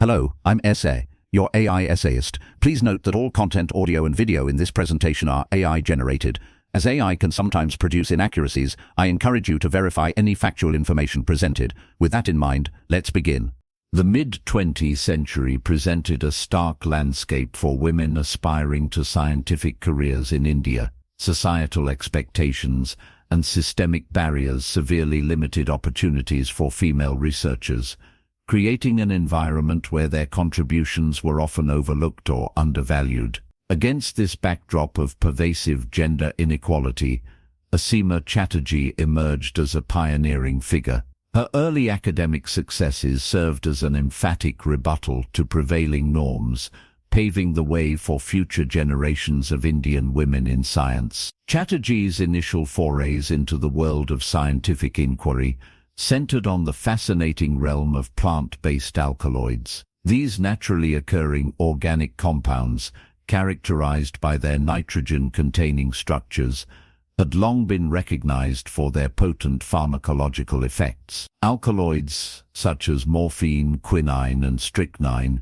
Hello, I'm SA, your AI essayist. Please note that all content, audio and video in this presentation are AI generated. As AI can sometimes produce inaccuracies, I encourage you to verify any factual information presented. With that in mind, let's begin. The mid-20th century presented a stark landscape for women aspiring to scientific careers in India. Societal expectations and systemic barriers severely limited opportunities for female researchers, creating an environment where their contributions were often overlooked or undervalued. Against this backdrop of pervasive gender inequality, Asima Chatterjee emerged as a pioneering figure. Her early academic successes served as an emphatic rebuttal to prevailing norms, paving the way for future generations of Indian women in science. Chatterjee's initial forays into the world of scientific inquiry centered on the fascinating realm of plant-based alkaloids. These naturally occurring organic compounds, characterized by their nitrogen-containing structures, had long been recognized for their potent pharmacological effects. Alkaloids, such as morphine, quinine, and strychnine,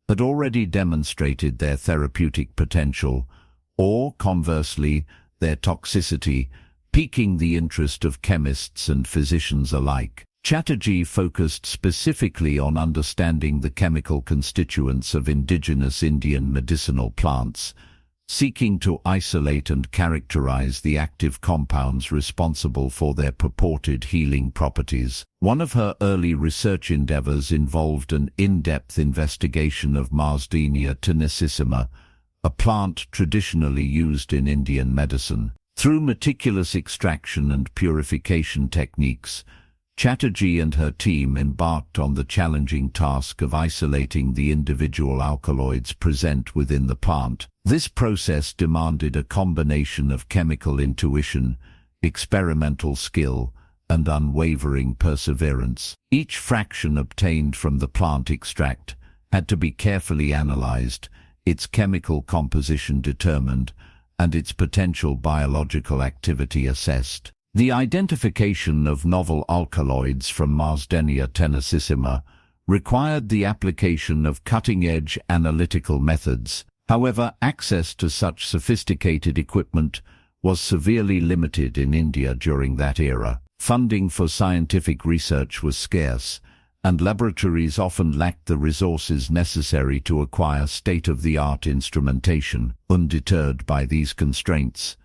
had already demonstrated their therapeutic potential, or, conversely, their toxicity, piquing the interest of chemists and physicians alike. Chatterjee focused specifically on understanding the chemical constituents of indigenous Indian medicinal plants, seeking to isolate and characterize the active compounds responsible for their purported healing properties. One of her early research endeavors involved an in-depth investigation of Marsdenia tenacissima, a plant traditionally used in Indian medicine. Through meticulous extraction and purification techniques, Chatterjee and her team embarked on the challenging task of isolating the individual alkaloids present within the plant. This process demanded a combination of chemical intuition, experimental skill, and unwavering perseverance. Each fraction obtained from the plant extract had to be carefully analyzed, its chemical composition determined, and its potential biological activity assessed. The identification of novel alkaloids from Marsdenia tenacissima required the application of cutting-edge analytical methods. However, access to such sophisticated equipment was severely limited in India during that era. Funding for scientific research was scarce, and laboratories often lacked the resources necessary to acquire state-of-the-art instrumentation. Undeterred by these constraints,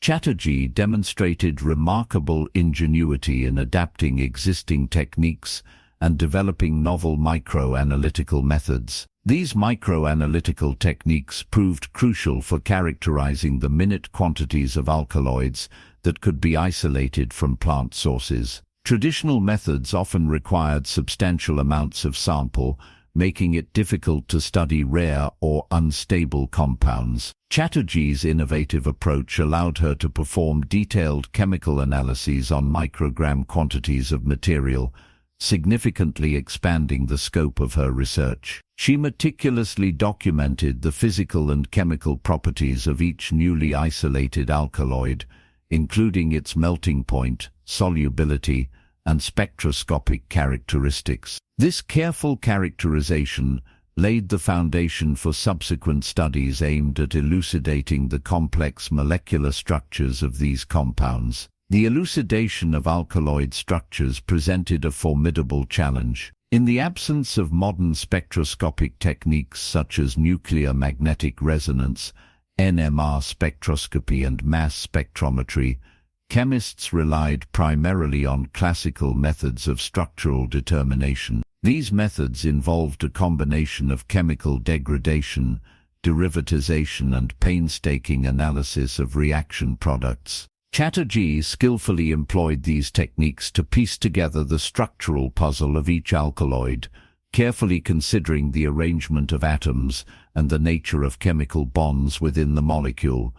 Chatterjee demonstrated remarkable ingenuity in adapting existing techniques and developing novel microanalytical methods. These microanalytical techniques proved crucial for characterizing the minute quantities of alkaloids that could be isolated from plant sources. Traditional methods often required substantial amounts of sample, making it difficult to study rare or unstable compounds. Chatterjee's innovative approach allowed her to perform detailed chemical analyses on microgram quantities of material, significantly expanding the scope of her research. She meticulously documented the physical and chemical properties of each newly isolated alkaloid, including its melting point, solubility, and spectroscopic characteristics. This careful characterization laid the foundation for subsequent studies aimed at elucidating the complex molecular structures of these compounds. The elucidation of alkaloid structures presented a formidable challenge. In the absence of modern spectroscopic techniques such as nuclear magnetic resonance, NMR spectroscopy, and mass spectrometry, chemists relied primarily on classical methods of structural determination. These methods involved a combination of chemical degradation, derivatization, and painstaking analysis of reaction products. Chatterjee skillfully employed these techniques to piece together the structural puzzle of each alkaloid, carefully considering the arrangement of atoms and the nature of chemical bonds within the molecule.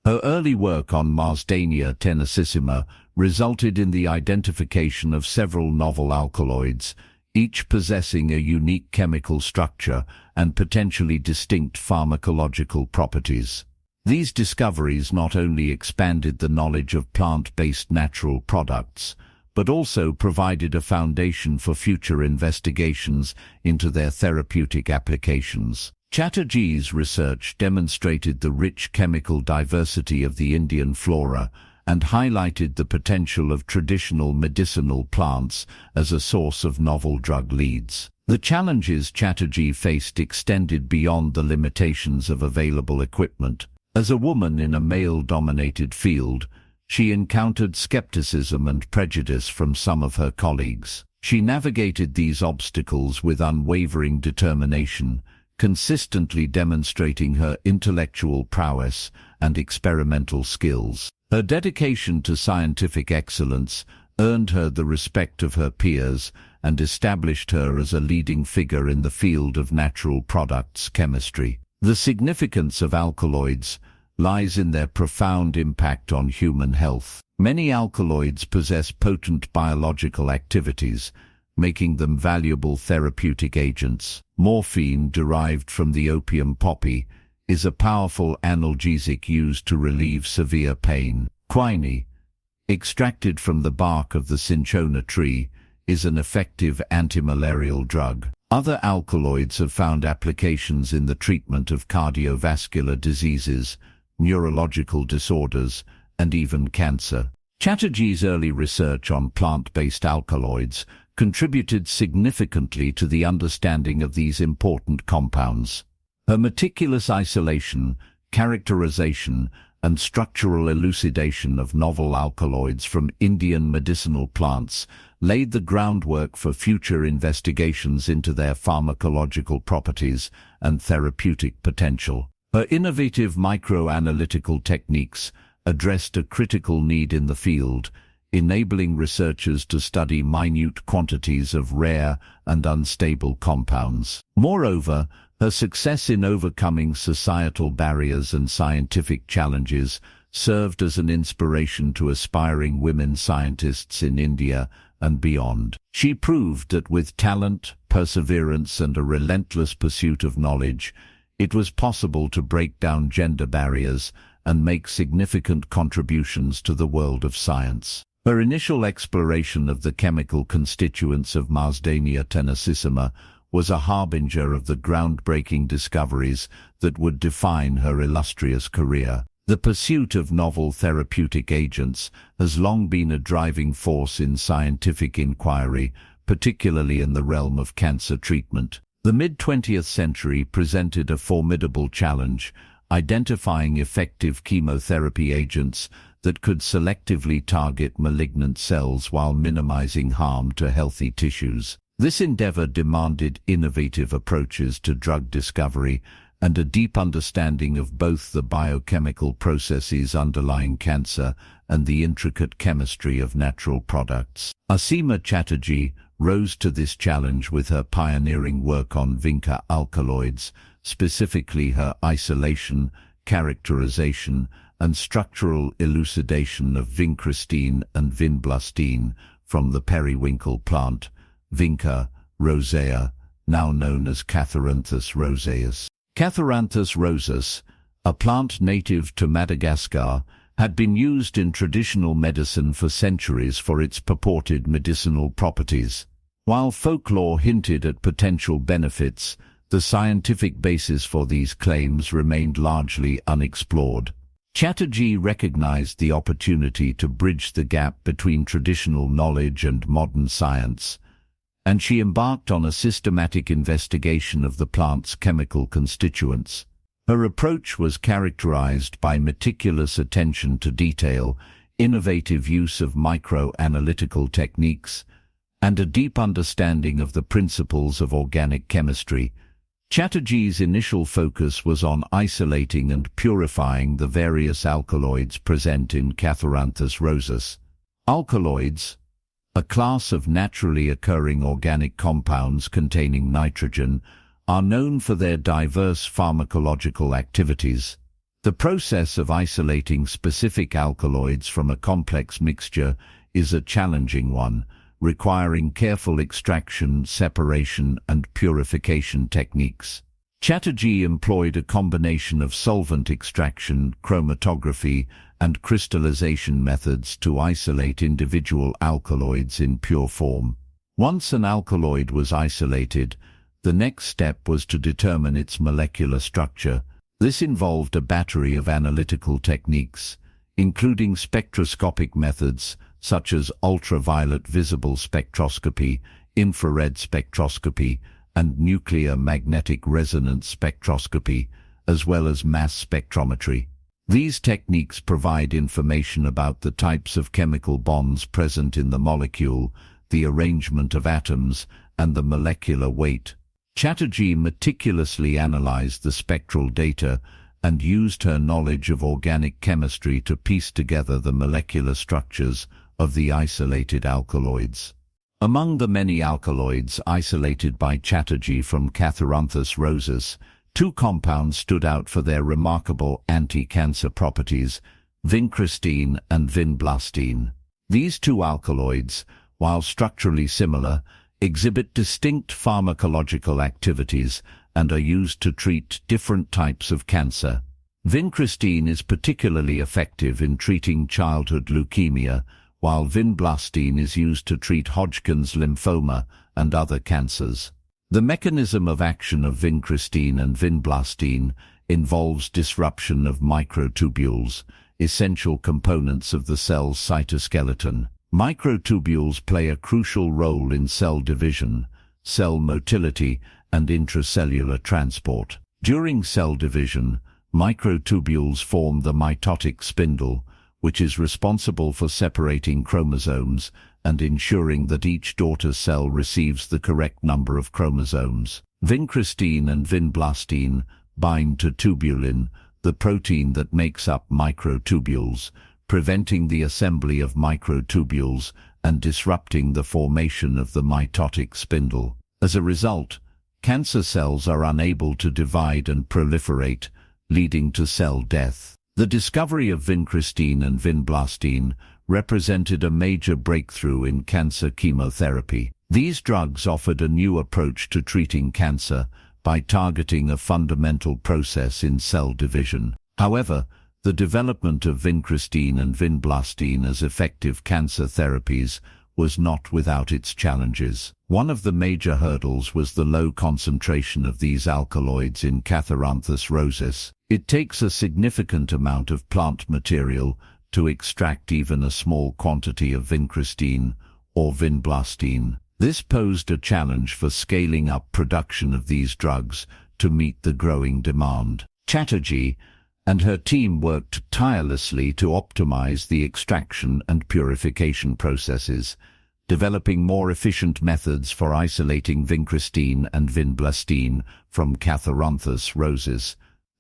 Her early work on Marsdenia tenacissima resulted in the identification of several novel alkaloids, each possessing a unique chemical structure and potentially distinct pharmacological properties. These discoveries not only expanded the knowledge of plant-based natural products, but also provided a foundation for future investigations into their therapeutic applications. Chatterjee's research demonstrated the rich chemical diversity of the Indian flora and highlighted the potential of traditional medicinal plants as a source of novel drug leads. The challenges Chatterjee faced extended beyond the limitations of available equipment. As a woman in a male-dominated field, she encountered skepticism and prejudice from some of her colleagues. She navigated these obstacles with unwavering determination, consistently demonstrating her intellectual prowess and experimental skills. Her dedication to scientific excellence earned her the respect of her peers and established her as a leading figure in the field of natural products chemistry. The significance of alkaloids lies in their profound impact on human health. Many alkaloids possess potent biological activities, making them valuable therapeutic agents. Morphine, derived from the opium poppy, is a powerful analgesic used to relieve severe pain. Quinine, extracted from the bark of the cinchona tree, is an effective anti-malarial drug. Other alkaloids have found applications in the treatment of cardiovascular diseases, neurological disorders, and even cancer. Chatterjee's early research on plant-based alkaloids contributed significantly to the understanding of these important compounds. Her meticulous isolation, characterization, and structural elucidation of novel alkaloids from Indian medicinal plants laid the groundwork for future investigations into their pharmacological properties and therapeutic potential. Her innovative microanalytical techniques addressed a critical need in the field, enabling researchers to study minute quantities of rare and unstable compounds. Moreover, her success in overcoming societal barriers and scientific challenges served as an inspiration to aspiring women scientists in India and beyond. She proved that with talent, perseverance, and a relentless pursuit of knowledge, it was possible to break down gender barriers and make significant contributions to the world of science. Her initial exploration of the chemical constituents of Marsdania tenacissima was a harbinger of the groundbreaking discoveries that would define her illustrious career. The pursuit of novel therapeutic agents has long been a driving force in scientific inquiry, particularly in the realm of cancer treatment. The mid-20th century presented a formidable challenge, identifying effective chemotherapy agents that could selectively target malignant cells while minimizing harm to healthy tissues. This endeavor demanded innovative approaches to drug discovery and a deep understanding of both the biochemical processes underlying cancer and the intricate chemistry of natural products. Asima Chatterjee rose to this challenge with her pioneering work on vinca alkaloids, specifically her isolation, characterization, and structural elucidation of vincristine and vinblastine from the periwinkle plant, Vinca rosea, now known as Catharanthus roseus. Catharanthus roseus, a plant native to Madagascar, had been used in traditional medicine for centuries for its purported medicinal properties. While folklore hinted at potential benefits, the scientific basis for these claims remained largely unexplored. Chatterjee recognized the opportunity to bridge the gap between traditional knowledge and modern science, and she embarked on a systematic investigation of the plant's chemical constituents. Her approach was characterized by meticulous attention to detail, innovative use of microanalytical techniques, and a deep understanding of the principles of organic chemistry. Chatterjee's initial focus was on isolating and purifying the various alkaloids present in Catharanthus roseus. Alkaloids, a class of naturally occurring organic compounds containing nitrogen, are known for their diverse pharmacological activities. The process of isolating specific alkaloids from a complex mixture is a challenging one, requiring careful extraction, separation, and purification techniques. Chatterjee employed a combination of solvent extraction, chromatography, and crystallization methods to isolate individual alkaloids in pure form. Once an alkaloid was isolated, the next step was to determine its molecular structure. This involved a battery of analytical techniques, including spectroscopic methods such as ultraviolet visible spectroscopy, infrared spectroscopy, and nuclear magnetic resonance spectroscopy, as well as mass spectrometry. These techniques provide information about the types of chemical bonds present in the molecule, the arrangement of atoms, and the molecular weight. Chatterjee meticulously analyzed the spectral data and used her knowledge of organic chemistry to piece together the molecular structures of the isolated alkaloids. Among the many alkaloids isolated by Chatterjee from Catharanthus rosus, two compounds stood out for their remarkable anti-cancer properties, vincristine and vinblastine. These two alkaloids, while structurally similar, exhibit distinct pharmacological activities and are used to treat different types of cancer. Vincristine is particularly effective in treating childhood leukemia, while vinblastine is used to treat Hodgkin's lymphoma and other cancers. The mechanism of action of vincristine and vinblastine involves disruption of microtubules, essential components of the cell's cytoskeleton. Microtubules play a crucial role in cell division, cell motility, and intracellular transport. During cell division, microtubules form the mitotic spindle, which is responsible for separating chromosomes and ensuring that each daughter cell receives the correct number of chromosomes. Vincristine and vinblastine bind to tubulin, the protein that makes up microtubules, preventing the assembly of microtubules and disrupting the formation of the mitotic spindle. As a result, cancer cells are unable to divide and proliferate, leading to cell death. The discovery of vincristine and vinblastine represented a major breakthrough in cancer chemotherapy. These drugs offered a new approach to treating cancer by targeting a fundamental process in cell division. However, the development of vincristine and vinblastine as effective cancer therapies was not without its challenges. One of the major hurdles was the low concentration of these alkaloids in Catharanthus rosus. It takes a significant amount of plant material to extract even a small quantity of vincristine or vinblastine. This posed a challenge for scaling up production of these drugs to meet the growing demand. Chatterjee and her team worked tirelessly to optimize the extraction and purification processes, developing more efficient methods for isolating vincristine and vinblastine from Catharanthus rosus.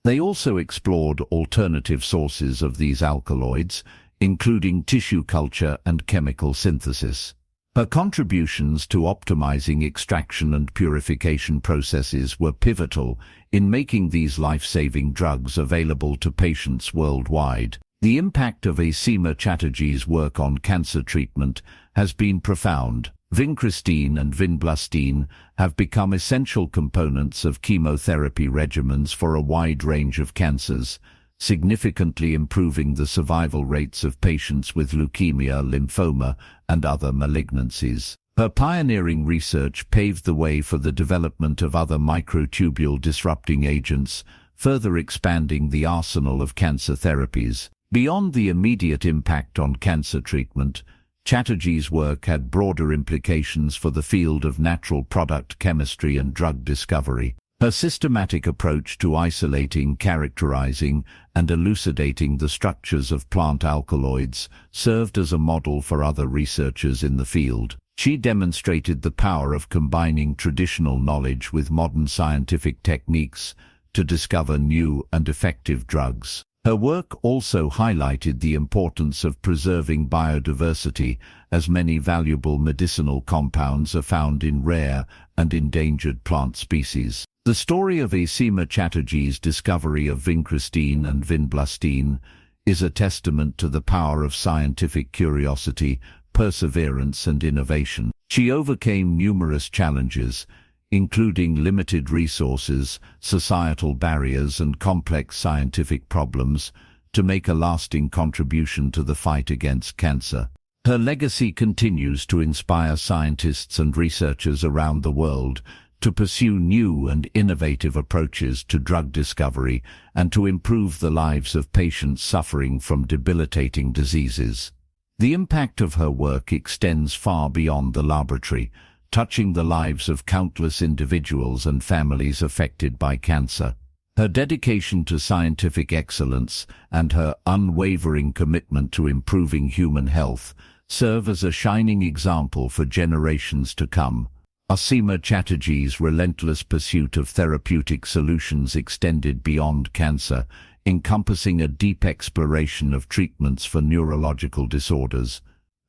They also explored alternative sources of these alkaloids, including tissue culture and chemical synthesis. Her contributions to optimizing extraction and purification processes were pivotal in making these life-saving drugs available to patients worldwide. The impact of Asima Chatterjee's work on cancer treatment has been profound. Vincristine and vinblastine have become essential components of chemotherapy regimens for a wide range of cancers, significantly improving the survival rates of patients with leukemia, lymphoma, and other malignancies. Her pioneering research paved the way for the development of other microtubule disrupting agents, further expanding the arsenal of cancer therapies. Beyond the immediate impact on cancer treatment, Chatterjee's work had broader implications for the field of natural product chemistry and drug discovery. Her systematic approach to isolating, characterizing, and elucidating the structures of plant alkaloids served as a model for other researchers in the field. She demonstrated the power of combining traditional knowledge with modern scientific techniques to discover new and effective drugs. Her work also highlighted the importance of preserving biodiversity, as many valuable medicinal compounds are found in rare and endangered plant species. The story of Asima Chatterjee's discovery of vincristine and vinblastine is a testament to the power of scientific curiosity, perseverance, and innovation. She overcame numerous challenges, including limited resources, societal barriers, and complex scientific problems, to make a lasting contribution to the fight against cancer. Her legacy continues to inspire scientists and researchers around the world to pursue new and innovative approaches to drug discovery and to improve the lives of patients suffering from debilitating diseases. The impact of her work extends far beyond the laboratory, touching the lives of countless individuals and families affected by cancer. Her dedication to scientific excellence and her unwavering commitment to improving human health serve as a shining example for generations to come. Asima Chatterjee's relentless pursuit of therapeutic solutions extended beyond cancer, encompassing a deep exploration of treatments for neurological disorders.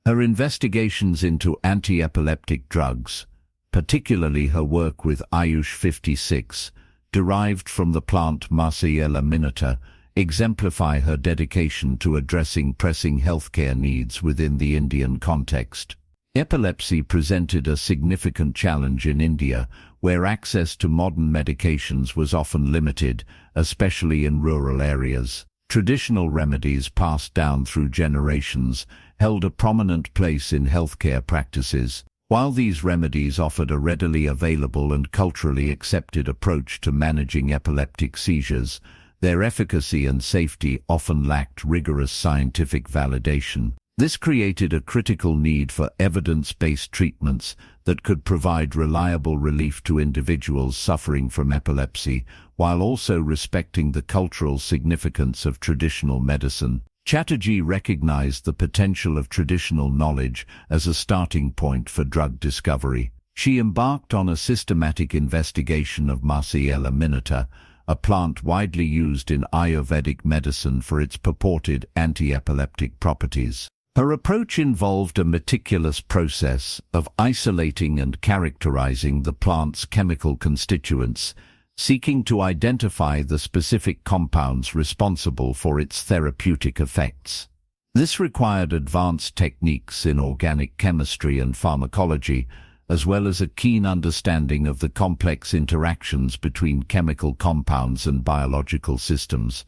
Her investigations into anti-epileptic drugs, particularly her work with Ayush 56, derived from the plant Marsiella minuta, exemplify her dedication to addressing pressing healthcare needs within the Indian context. Epilepsy presented a significant challenge in India, where access to modern medications was often limited, especially in rural areas. Traditional remedies passed down through generations held a prominent place in healthcare practices. While these remedies offered a readily available and culturally accepted approach to managing epileptic seizures, their efficacy and safety often lacked rigorous scientific validation. This created a critical need for evidence-based treatments that could provide reliable relief to individuals suffering from epilepsy, while also respecting the cultural significance of traditional medicine. Chatterjee recognized the potential of traditional knowledge as a starting point for drug discovery. She embarked on a systematic investigation of Marsiella minuta, a plant widely used in Ayurvedic medicine for its purported anti-epileptic properties. Her approach involved a meticulous process of isolating and characterizing the plant's chemical constituents, seeking to identify the specific compounds responsible for its therapeutic effects. This required advanced techniques in organic chemistry and pharmacology, as well as a keen understanding of the complex interactions between chemical compounds and biological systems.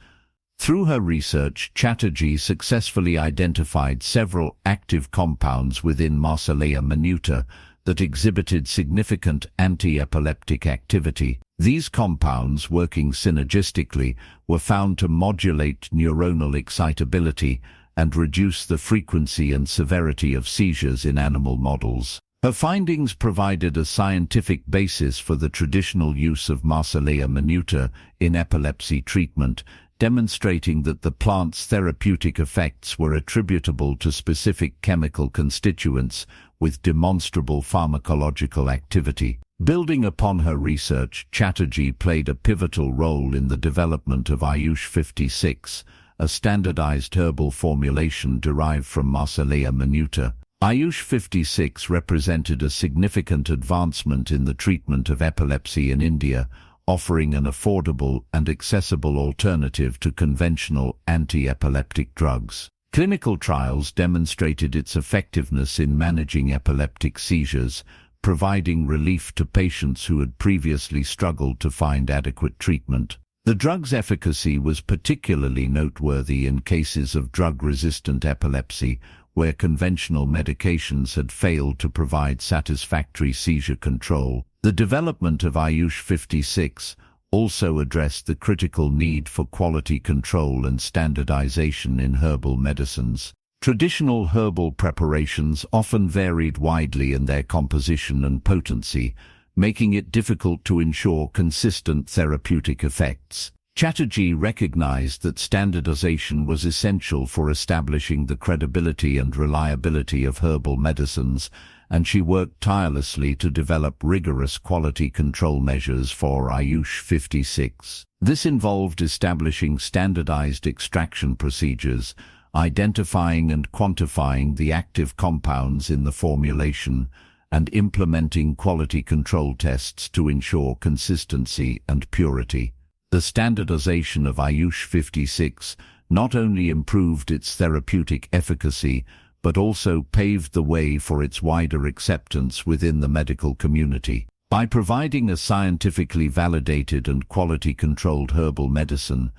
Through her research, Chatterjee successfully identified several active compounds within Marsiella minuta that exhibited significant anti-epileptic activity. These compounds, working synergistically, were found to modulate neuronal excitability and reduce the frequency and severity of seizures in animal models. Her findings provided a scientific basis for the traditional use of Marsiella minuta in epilepsy treatment, demonstrating that the plant's therapeutic effects were attributable to specific chemical constituents with demonstrable pharmacological activity. Building upon her research, Chatterjee played a pivotal role in the development of Ayush 56, a standardized herbal formulation derived from Marsiella minuta. Ayush 56 represented a significant advancement in the treatment of epilepsy in India, offering an affordable and accessible alternative to conventional anti-epileptic drugs. Clinical trials demonstrated its effectiveness in managing epileptic seizures, providing relief to patients who had previously struggled to find adequate treatment. The drug's efficacy was particularly noteworthy in cases of drug-resistant epilepsy, where conventional medications had failed to provide satisfactory seizure control. The development of Ayush 56 also addressed the critical need for quality control and standardization in herbal medicines. Traditional herbal preparations often varied widely in their composition and potency, making it difficult to ensure consistent therapeutic effects. Chatterjee recognized that standardization was essential for establishing the credibility and reliability of herbal medicines, and she worked tirelessly to develop rigorous quality control measures for Ayush 56. This involved establishing standardized extraction procedures, identifying and quantifying the active compounds in the formulation, and implementing quality control tests to ensure consistency and purity. The standardization of Ayush 56 not only improved its therapeutic efficacy, but also paved the way for its wider acceptance within the medical community. By providing a scientifically validated and quality-controlled herbal medicine,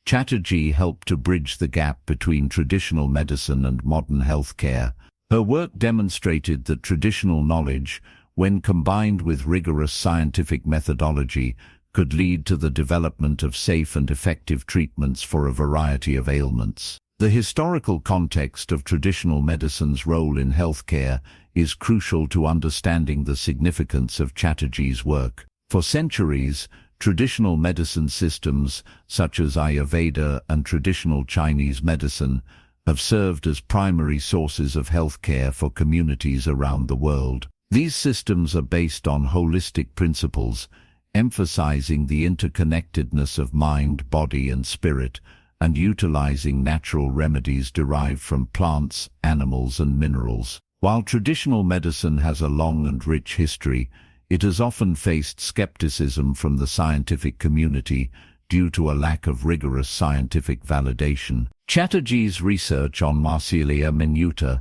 Chatterjee helped to bridge the gap between traditional medicine and modern healthcare. Her work demonstrated that traditional knowledge, when combined with rigorous scientific methodology, could lead to the development of safe and effective treatments for a variety of ailments. The historical context of traditional medicine's role in healthcare is crucial to understanding the significance of Chatterjee's work. For centuries, traditional medicine systems, such as Ayurveda and traditional Chinese medicine, have served as primary sources of healthcare for communities around the world. These systems are based on holistic principles, emphasizing the interconnectedness of mind, body, and spirit, and utilizing natural remedies derived from plants, animals, and minerals. While traditional medicine has a long and rich history, it has often faced skepticism from the scientific community due to a lack of rigorous scientific validation. Chatterjee's research on Marsilea minuta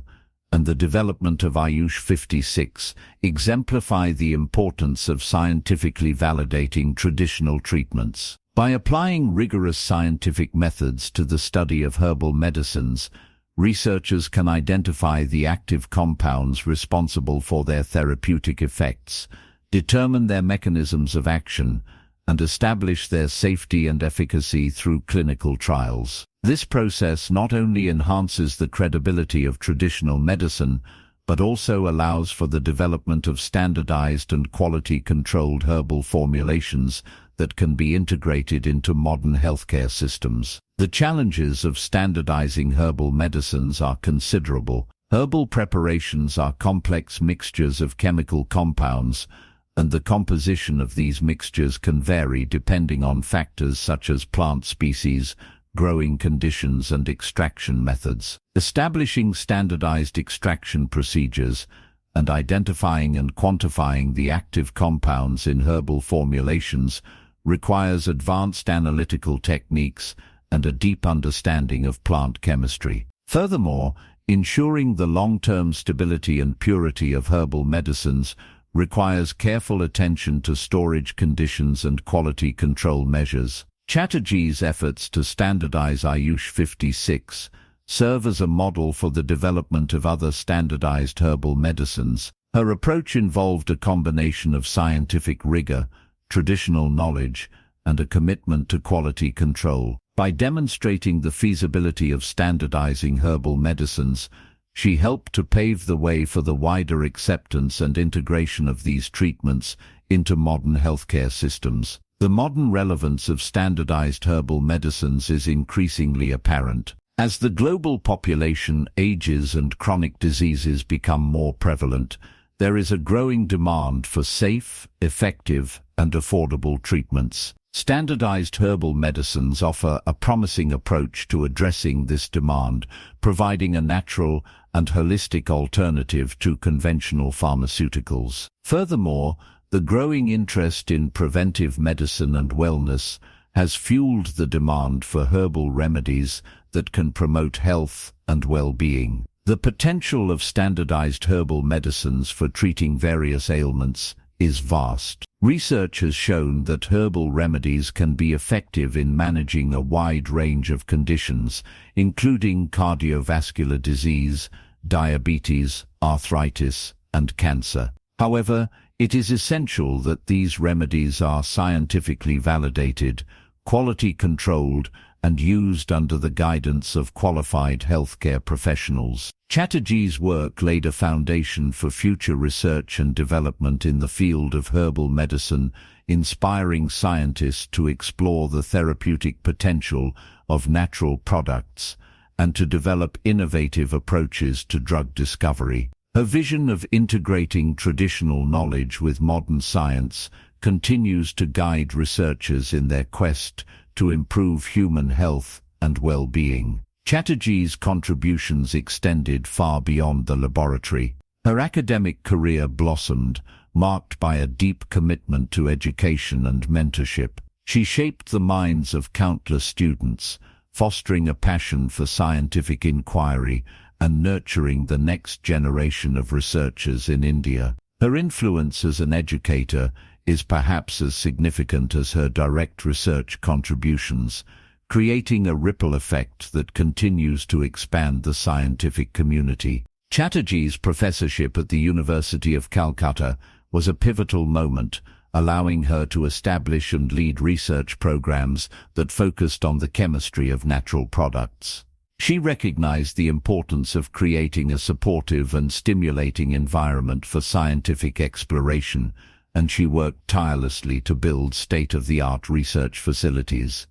and the development of Ayush 56 exemplify the importance of scientifically validating traditional treatments. By applying rigorous scientific methods to the study of herbal medicines, researchers can identify the active compounds responsible for their therapeutic effects, determine their mechanisms of action, and establish their safety and efficacy through clinical trials. This process not only enhances the credibility of traditional medicine, but also allows for the development of standardized and quality-controlled herbal formulations that can be integrated into modern healthcare systems. The challenges of standardizing herbal medicines are considerable. Herbal preparations are complex mixtures of chemical compounds, and the composition of these mixtures can vary depending on factors such as plant species, growing conditions, and extraction methods. Establishing standardized extraction procedures and identifying and quantifying the active compounds in herbal formulations requires advanced analytical techniques and a deep understanding of plant chemistry. Furthermore, ensuring the long-term stability and purity of herbal medicines requires careful attention to storage conditions and quality control measures. Chatterjee's efforts to standardize Ayush 56 serve as a model for the development of other standardized herbal medicines. Her approach involved a combination of scientific rigor, traditional knowledge, and a commitment to quality control. By demonstrating the feasibility of standardizing herbal medicines, she helped to pave the way for the wider acceptance and integration of these treatments into modern healthcare systems. The modern relevance of standardized herbal medicines is increasingly apparent. As the global population ages and chronic diseases become more prevalent, there is a growing demand for safe, effective, and affordable treatments. Standardized herbal medicines offer a promising approach to addressing this demand, providing a natural and holistic alternative to conventional pharmaceuticals. Furthermore, the growing interest in preventive medicine and wellness has fueled the demand for herbal remedies that can promote health and well-being. The potential of standardized herbal medicines for treating various ailments is vast. Research has shown that herbal remedies can be effective in managing a wide range of conditions, including cardiovascular disease, diabetes, arthritis, and cancer. However, it is essential that these remedies are scientifically validated, quality-controlled, and used under the guidance of qualified healthcare professionals. Chatterjee's work laid a foundation for future research and development in the field of herbal medicine, inspiring scientists to explore the therapeutic potential of natural products and to develop innovative approaches to drug discovery. Her vision of integrating traditional knowledge with modern science continues to guide researchers in their quest to improve human health and well-being. Chatterjee's contributions extended far beyond the laboratory. Her academic career blossomed, marked by a deep commitment to education and mentorship. She shaped the minds of countless students, fostering a passion for scientific inquiry and nurturing the next generation of researchers in India. Her influence as an educator is perhaps as significant as her direct research contributions, creating a ripple effect that continues to expand the scientific community. Chatterjee's professorship at the University of Calcutta was a pivotal moment, allowing her to establish and lead research programs that focused on the chemistry of natural products. She recognized the importance of creating a supportive and stimulating environment for scientific exploration, and she worked tirelessly to build state-of-the-art research facilities.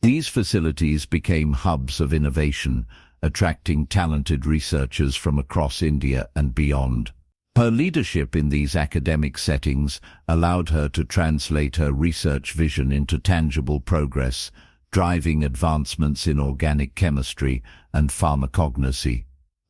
These facilities became hubs of innovation, attracting talented researchers from across India and beyond. Her leadership in these academic settings allowed her to translate her research vision into tangible progress, driving advancements in organic chemistry and pharmacognosy.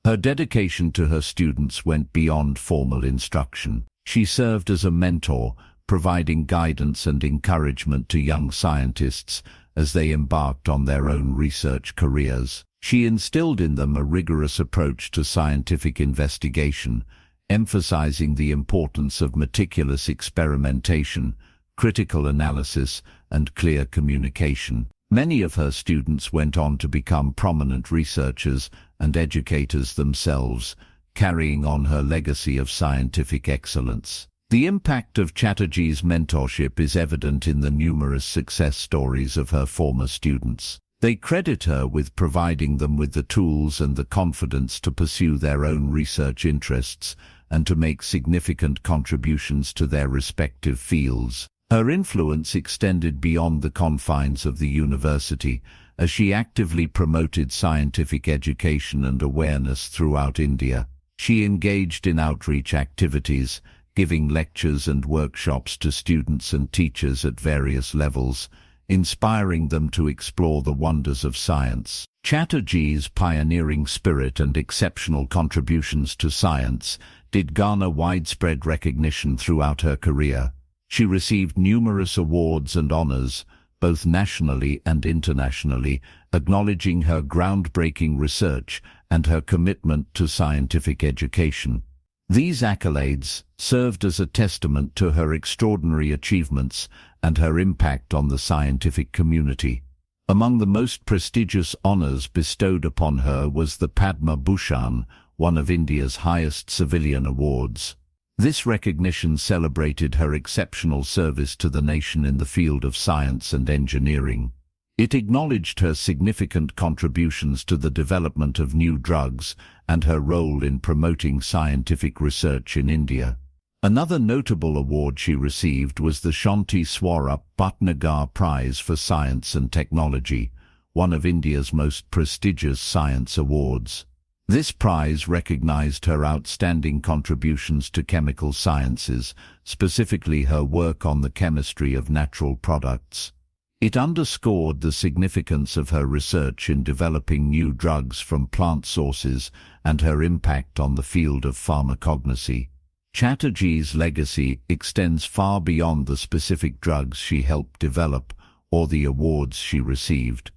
Her dedication to her students went beyond formal instruction. She served as a mentor, providing guidance and encouragement to young scientists as they embarked on their own research careers. She instilled in them a rigorous approach to scientific investigation, emphasizing the importance of meticulous experimentation, critical analysis, and clear communication. Many of her students went on to become prominent researchers and educators themselves, carrying on her legacy of scientific excellence. The impact of Chatterjee's mentorship is evident in the numerous success stories of her former students. They credit her with providing them with the tools and the confidence to pursue their own research interests and to make significant contributions to their respective fields. Her influence extended beyond the confines of the university, as she actively promoted scientific education and awareness throughout India. She engaged in outreach activities, giving lectures and workshops to students and teachers at various levels, inspiring them to explore the wonders of science. Chatterjee's pioneering spirit and exceptional contributions to science did garner widespread recognition throughout her career. She received numerous awards and honors, both nationally and internationally, acknowledging her groundbreaking research and her commitment to scientific education. These accolades served as a testament to her extraordinary achievements and her impact on the scientific community. Among the most prestigious honors bestowed upon her was the Padma Bhushan, one of India's highest civilian awards. This recognition celebrated her exceptional service to the nation in the field of science and engineering. It acknowledged her significant contributions to the development of new drugs and her role in promoting scientific research in India. Another notable award she received was the Shanti Swarup Bhatnagar Prize for Science and Technology, one of India's most prestigious science awards. This prize recognized her outstanding contributions to chemical sciences, specifically her work on the chemistry of natural products. It underscored the significance of her research in developing new drugs from plant sources and her impact on the field of pharmacognosy. Chatterjee's legacy extends far beyond the specific drugs she helped develop or the awards she received.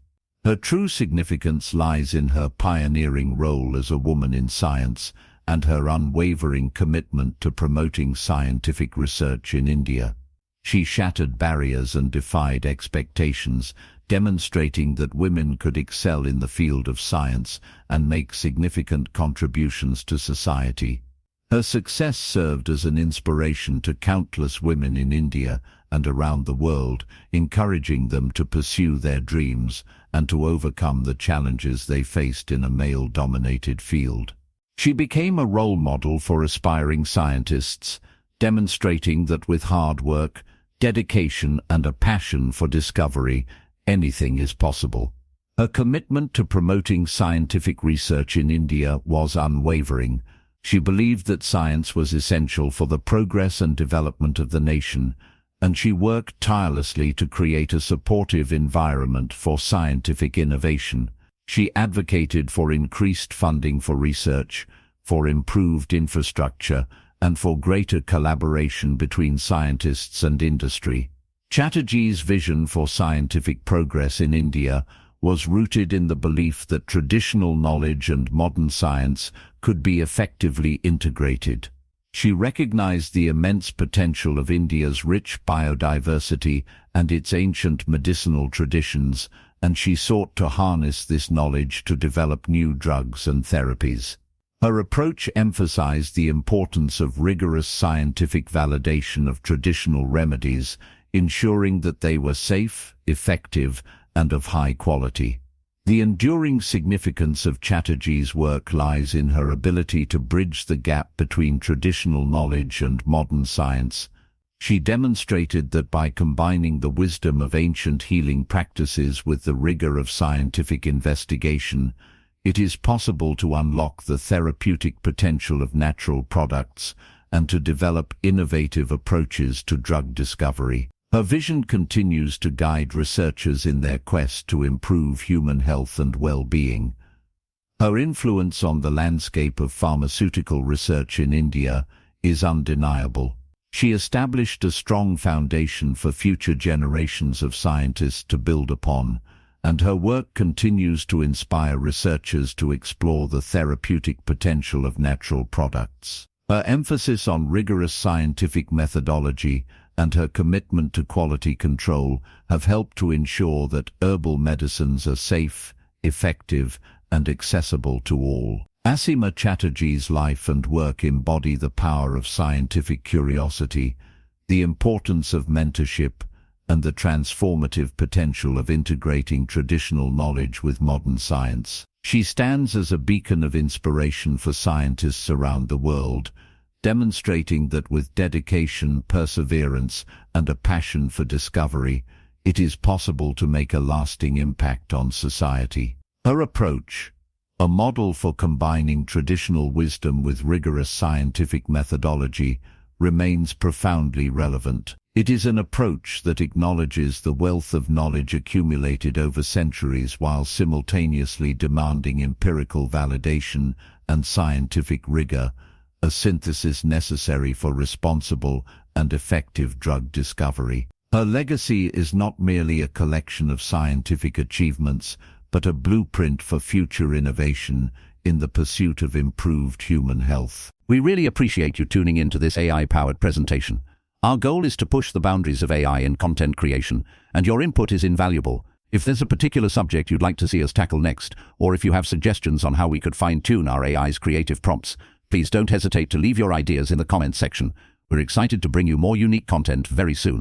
Her true significance lies in her pioneering role as a woman in science and her unwavering commitment to promoting scientific research in India. She shattered barriers and defied expectations, demonstrating that women could excel in the field of science and make significant contributions to society. Her success served as an inspiration to countless women in India and around the world, encouraging them to pursue their dreams and to overcome the challenges they faced in a male-dominated field. She became a role model for aspiring scientists, demonstrating that with hard work, dedication, and a passion for discovery, anything is possible. Her commitment to promoting scientific research in India was unwavering. She believed that science was essential for the progress and development of the nation, and she worked tirelessly to create a supportive environment for scientific innovation. She advocated for increased funding for research, for improved infrastructure, and for greater collaboration between scientists and industry. Chatterjee's vision for scientific progress in India was rooted in the belief that traditional knowledge and modern science could be effectively integrated. She recognized the immense potential of India's rich biodiversity and its ancient medicinal traditions, and she sought to harness this knowledge to develop new drugs and therapies. Her approach emphasized the importance of rigorous scientific validation of traditional remedies, ensuring that they were safe, effective, and of high quality. The enduring significance of Chatterjee's work lies in her ability to bridge the gap between traditional knowledge and modern science. She demonstrated that by combining the wisdom of ancient healing practices with the rigor of scientific investigation, it is possible to unlock the therapeutic potential of natural products and to develop innovative approaches to drug discovery. Her vision continues to guide researchers in their quest to improve human health and well-being. Her influence on the landscape of pharmaceutical research in India is undeniable. She established a strong foundation for future generations of scientists to build upon, and her work continues to inspire researchers to explore the therapeutic potential of natural products. Her emphasis on rigorous scientific methodology and her commitment to quality control have helped to ensure that herbal medicines are safe, effective, and accessible to all. Asima Chatterjee's life and work embody the power of scientific curiosity, the importance of mentorship, and the transformative potential of integrating traditional knowledge with modern science. She stands as a beacon of inspiration for scientists around the world, demonstrating that with dedication, perseverance, and a passion for discovery, it is possible to make a lasting impact on society. Her approach, a model for combining traditional wisdom with rigorous scientific methodology, remains profoundly relevant. It is an approach that acknowledges the wealth of knowledge accumulated over centuries while simultaneously demanding empirical validation and scientific rigor, a synthesis necessary for responsible and effective drug discovery. Her legacy is not merely a collection of scientific achievements, but a blueprint for future innovation in the pursuit of improved human health. We really appreciate you tuning into this AI-powered presentation. Our goal is to push the boundaries of AI in content creation, and your input is invaluable. If there's a particular subject you'd like to see us tackle next, or if you have suggestions on how we could fine-tune our AI's creative prompts, please don't hesitate to leave your ideas in the comments section. We're excited to bring you more unique content very soon.